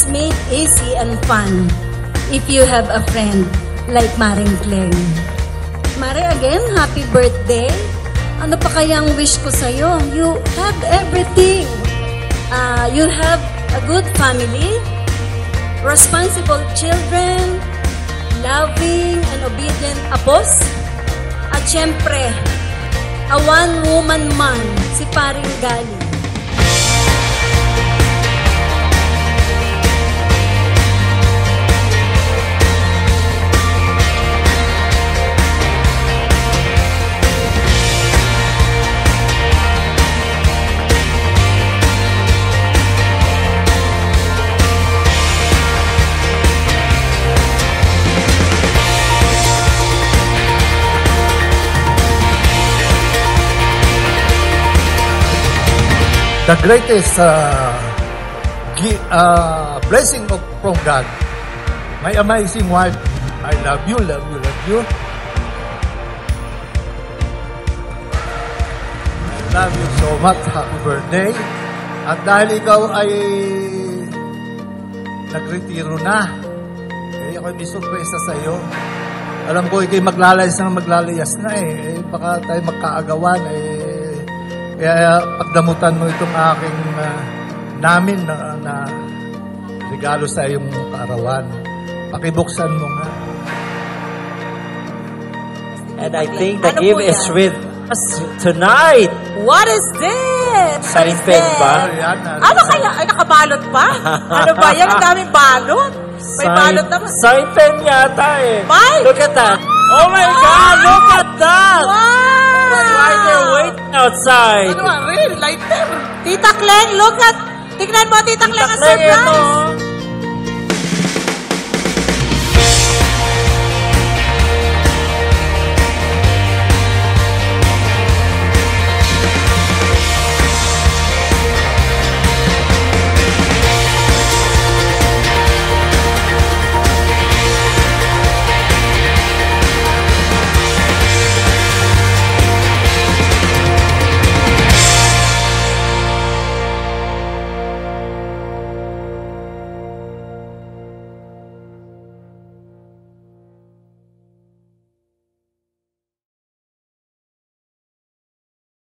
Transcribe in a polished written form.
is made easy and fun if you have a friend like Maring Glenn. Mare, again, happy birthday. Ano pa kayang wish ko sa'yo? You have everything. You have a good family, responsible children, loving and obedient apos, at syempre, a one-woman man, si Paring Gali. The greatest blessing from God. My amazing wife, I love you, love you, love you. I love you so much. Happy birthday. At dahil ikaw ay nagretiro na, eh, ako may surpresa sa iyo. Alam ko, ikay maglalayas na eh. Baka tayo magkaagawan eh. Kaya pagdamutan mo itong aking namin na regalo sa iyong kaarawan. Pakibuksan mo nga. And I think the gift is with us tonight. What is this? Sign pen ba? Ano kaya? Ay, nakabalot pa? Ano ba yan? Ang daming balot? May balot naman. Sign pen yata eh. Mike! Look at that. Oh my God! Look at that! Wow! Why they're waiting outside? Ano ba? Really? Lighter? Tita Kleng, look at... Tignan mo, Tita Kleng, ang surprise!